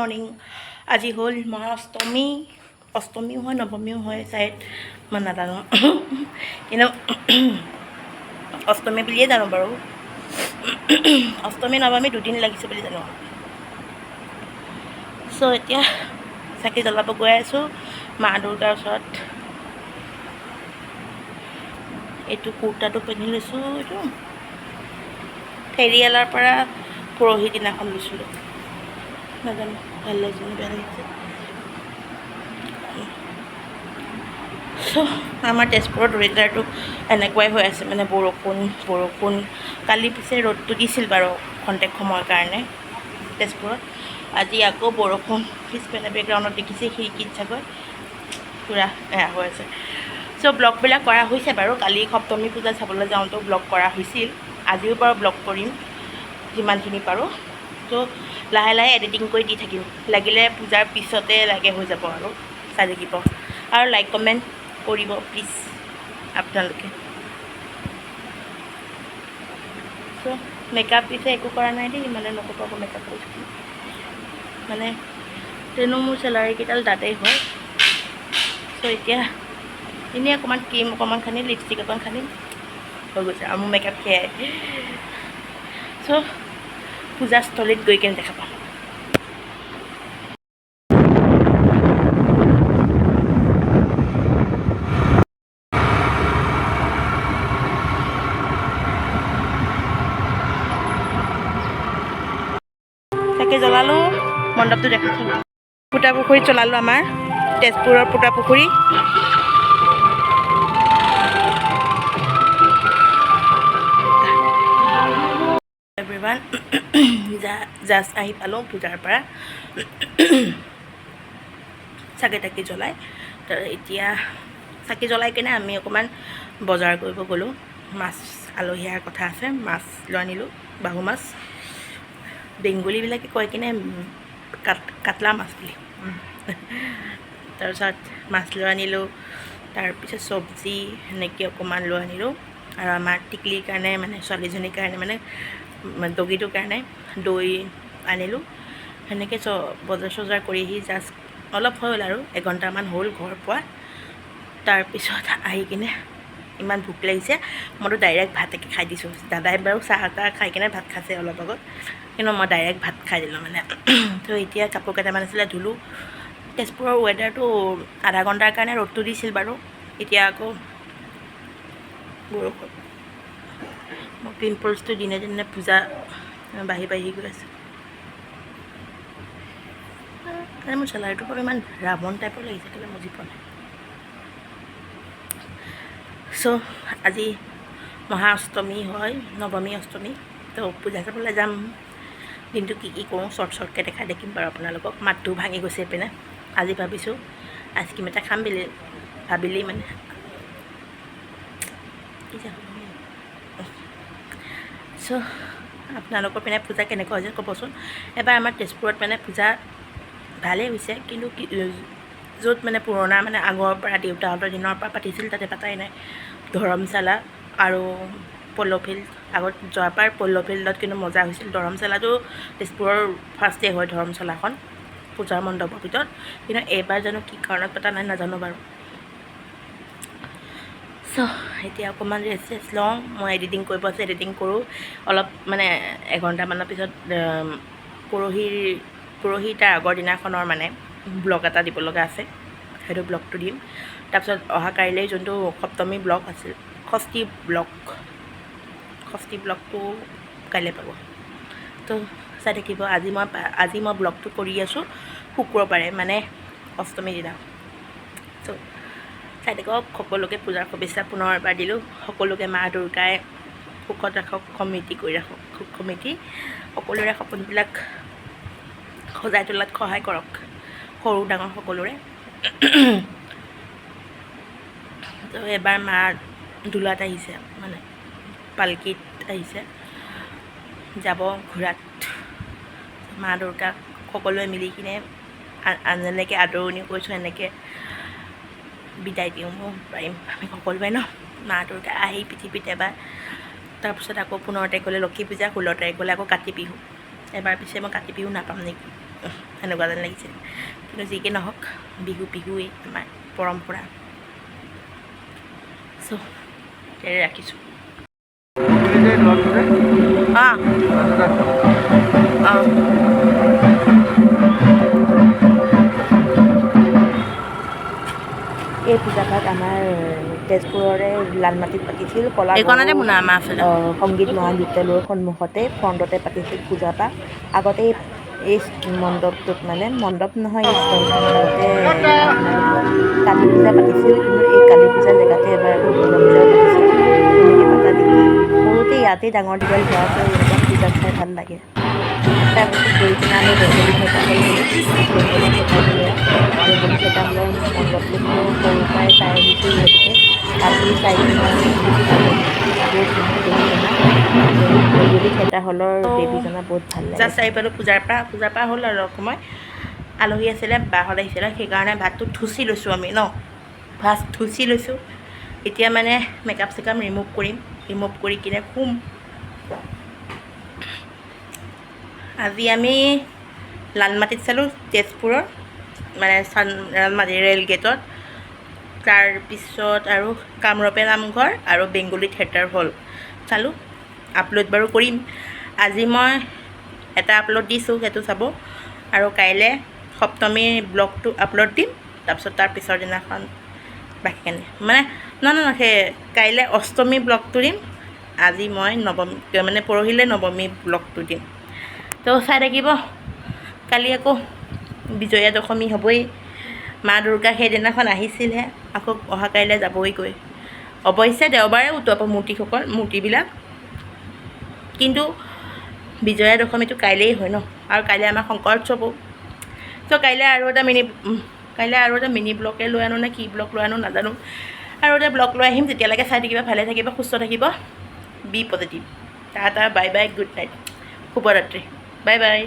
Morning আজি হ'ল মহাষ্টমী অষ্টমীও হয় নৱমীও হয় চাইড মই নাজানো কিন্তু অষ্টমী বুলিয়ে জানো বাৰু অষ্টমী নৱমী দুদিন লাগিছে বুলি জানো চ' এতিয়া চাকি জ্বলাব গৈ আছোঁ মা দুৰ্গাৰ ওচৰত এইটো কুৰ্তাটো পিন্ধি লৈছোঁ এইটো ফেৰিয়ালাৰ পৰা পৰহি দিনাখন লৈছিলোঁ নাজানো ভাল লাগিছে বেয়া লাগিছে চ' আমাৰ তেজপুৰত ৱেডাৰটো এনেকুৱাই হৈ আছে মানে বৰষুণ কালি পিছে ৰ'দটো দিছিল বাৰু খন্তেক সময়ৰ কাৰণে তেজপুৰত আজি আকৌ বৰষুণ পিছপিনে বেকগ্ৰাউণ্ডত দেখিছে খিৰিকীত চাগৈ পূৰা এয়া হৈ আছে চ' ব্লগবিলাক কৰা হৈছে বাৰু কালি সপ্তমী পূজা চাবলৈ যাওঁতেও ব্লগ কৰা হৈছিল আজিও বাৰু ব্লগ কৰিম যিমানখিনি পাৰোঁ ত' লাহে লাহে এডিটিং কৰি দি থাকিম লাগিলে পূজাৰ পিছতে লাগে হৈ যাব আৰু চাই থাকিব আৰু লাইক কমেণ্ট কৰিব প্লিজ আপোনালোকে চ' মেকআপ পিছে একো কৰা নাই দেই মানে নক'ব মেকআপ কৰিছোঁ মানে তেনো মোৰ চেলাৰীকেইডাল তাতেই হয় চ' এতিয়া এনেই অকণমান ক্ৰীম অকণমান খান্দিম লিপষ্টিক অকণ খান্দিম হৈ গৈছে আৰু মোৰ মেকআপ সেয়াই চ' পূজাস্থলীত গৈ কেনে দেখা পাম চাকি জ্বলালোঁ মণ্ডপটো দেখাইছোঁ পুতা পুখুৰীত জ্বলালোঁ আমাৰ তেজপুৰৰ পুতা পুখুৰী এভৰিৱান জাষ্ট আহি পালোঁ পূজাৰ পৰা চাকি তাকি জ্বলাই তো এতিয়া চাকি জ্বলাই কিনে আমি অকণমান বজাৰ কৰিব গ'লোঁ মাছ আলহী অহাৰ কথা আছে মাছ লৈ আনিলোঁ বাহু মাছ বেংগলীবিলাকে কয় কিনে কাটলা মাছ বুলি তাৰপিছত মাছ লৈ আনিলোঁ তাৰপিছত চব্জি সেনেকৈ অকণমান লৈ আনিলোঁ আৰু আমাৰ টিকলিৰ কাৰণে মানে ছোৱালীজনীৰ কাৰণে মানে দগীটোৰ কাৰণে দৈ আনিলোঁ সেনেকৈ বজাৰ চজাৰ কৰি আহি জাষ্ট অলপ হ'ল আৰু এঘণ্টামান হ'ল ঘৰ পোৱা তাৰপিছত আহি কিনে ইমান ভোক লাগিছে মইতো ডাইৰেক্ট ভাতকে খাই দিছোঁ দাদাই বাৰু চাহ তাহ খাই কিনে ভাত খাইছে অলপ আগত কিন্তু মই ডাইৰেক্ট ভাত খাই দিলোঁ মানে তো এতিয়া কাপোৰ কেইটামান আছিলে ধুলোঁ তেজপুৰৰ ৱেডাৰটো আধা ঘণ্টাৰ কাৰণে ৰ'দটো দিছিল বাৰু এতিয়া আকৌ বৰষুণ মোৰ পিম্পলছটো দিনে দিনে পূজা বাঢ়ি গৈ আছে মোৰ চেলাৰীটো বাৰু ইমান ৰাৱণ টাইপৰ লাগিছে কেলৈ বুজি পোৱা নাই চ' আজি মহাষ্টমী হয় নৱমী অষ্টমী তো পূজা চাবলৈ যাম দিনটো কি কৰোঁ শ্বৰ্টকৈ দেখাই দেখিম বাৰু আপোনালোকক মাতটো ভাঙি গৈছে এইপিনে আজি ভাবিছোঁ আইচক্ৰীম এটা খাম বুলি ভাবিলেই মানে চ' আপোনালোকৰ পিনে পূজা কেনেকুৱা হৈছে ক'বচোন এবাৰ আমাৰ তেজপুৰত মানে পূজা ভালেই হৈছে কিন্তু য'ত মানে পুৰণা মানে আগৰ পৰা দেউতাহঁতৰ দিনৰ পৰা পাতিছিল তাতে পাতাই নাই ধৰমশালা আৰু প'ল' ফিল্ড আগত যোৱাবাৰ প'ল' ফিল্ডত কিন্তু মজা হৈছিল ধৰমশালাটো তেজপুৰৰ ফাৰ্ষ্টেই হয় ধৰমশালাখন পূজাৰ মণ্ডপৰ ভিতৰত কিন্তু এইবাৰ জানো কি কাৰণত পতা নাই নাজানো বাৰু চ' এতিয়া অকণমান ৰেষ্ট লওঁ মই এডিটিং কৰিব আছে এডিটিং কৰোঁ অলপ মানে এঘণ্টামানৰ পিছত পৰহি তাৰ আগৰ দিনাখনৰ মানে ব্লগ এটা দিব লগা আছে সেইটো ব্লগটো দিম তাৰপিছত অহা কাইলৈ যোনটো সপ্তমী ব্লগ আছিল ষষ্ঠী ব্লগটো কাইলৈ পাব তো চাই থাকিব আজি মই ব্লগটো কৰি আছোঁ শুক্ৰবাৰে মানে অষ্টমীৰ দিনা ত' চাই থাকক সকলোকে পূজাৰ শুভেচ্ছা পুনৰ এবাৰ দিলোঁ সকলোকে মা দুৰ্গাই সুখত ৰাখক সমৃদ্ধি কৰি ৰাখক সুখ সমৃদ্ধি সকলোৰে সপোনবিলাক সজাই তোলাত সহায় কৰক সৰু ডাঙৰ সকলোৰে তো এবাৰ মা দোলাত আহিছে মানে পালকিত আহিছে যাব ঘূৰাত মা দুৰ্গাক সকলোৱে মিলি কিনে যেনেকৈ আদৰণি কৰিছোঁ এনেকৈ বিদায় দিওঁ পাৰিম আমি সকলোৱে ন মা দুৰ্গা আহি পৃথিৱীত এবাৰ তাৰপিছত আকৌ 15 তাৰিখলৈ লক্ষী পূজা 16 তাৰিখলৈ আকৌ কাতি বিহু এবাৰ পিছে মই কাতি বিহু নাপাম নেকি এনেকুৱা যেন লাগিছিল। কিন্তু যি কি নহওক বিহুৱেই আমাৰ পৰম্পৰা। চ' তেৰে ৰাখিছোঁ। অঁ অঁ এই পূজাভাগ আমাৰ তেজপুৰৰে লালমাটিত পাতিছিল। কলাগুৰু সংগীত মহাবিদ্যালয়ৰ সন্মুখতে ফ্ৰণ্টতে পাতিছিল পূজাভাগ। আগতে এই মণ্ডপটোত মানে মণ্ডপ নহয়, এই ষ্টলটোত আগতে আপোনালোকৰ কালী পূজা পাতিছিল। কিন্তু এই কালী পূজাৰ জেগাতে এবাৰ আকৌ দুৰ্গা পূজাও পাতিছিল। তেনেকৈ পাতা দেখি সৰুতে ইয়াতেই ডাঙৰ দীঘল হোৱাটো এনেকুৱা পূজাত চাই ভাল লাগে। তাৰপিছত গৈ কিনে আমি বেংগলী থিয়েটাৰ হল গ'লোঁ। বেংগলী থিয়েটাৰ হলৰ মণ্ডপটোতো সৰুৰ পৰাই চাই আহিছোঁ, যিহেতুকে আজি চাই কিনে বহুত ভাল লাগিছে। বহুত ধুনীয়া দেৱীজনা। বেংগলী থিয়েটাৰ হলৰ দেৱীজনা বহুত ভাল লাগে। জাষ্ট আহি পালোঁ পূজাৰ পৰা হ'ল আৰু সময়। আলহী আছিলে, বাহঁত আহিছিলে, সেইকাৰণে ভাতটো থুচি লৈছোঁ আমি ন, ভাত থুচি লৈছোঁ। এতিয়া মানে মেকআপ চেকআপ ৰিমুভ কৰি কিনে শুম। আজি আমি লালমাটিত চালোঁ, তেজপুৰৰ মানে লালমাটি ৰেল গেটত। তাৰপিছত আৰু কামৰূপে নামঘৰ আৰু বেংগলী থিয়েটাৰ হল চালোঁ। আপলোড বাৰু কৰিম। আজি মই এটা আপলোড দিছোঁ, সেইটো চাব। আৰু কাইলৈ সপ্তমী ব্লগটো আপলোড দিম। তাৰপিছত তাৰ পিছৰ দিনাখন বাকীখিনি মানে নহয় সেই কাইলৈ অষ্টমী ব্লগটো দিম। আজি মই মানে পৰহিলৈ নৱমী ব্লগটো দিম। তো চাই থাকিব। কালি আকৌ বিজয়া দশমী হ'বই। মা দুৰ্গা সেইদিনাখন আহিছিলহে, আকৌ অহা কাইলৈ যাবইগৈ। অৱশ্যে দেওবাৰে উতুৱাব মূৰ্তিবিলাক, কিন্তু বিজয়া দশমীটো কাইলেই হয় ন, আৰু কাইলৈ আমাৰ শংকৰ উৎসৱো। ত' কাইলৈ আৰু এটা মিনি ব্লগে লৈ আনো নে কি ব্লগ লৈ আনো নাজানো। আৰু এটা ব্লগ লৈ আহিম। তেতিয়ালৈকে চাই থাকিবা, ভালে থাকিবা, সুস্থ থাকিব, be positive. Tata, bye bye, good night, শুভৰাত্ৰি, বাই বাই।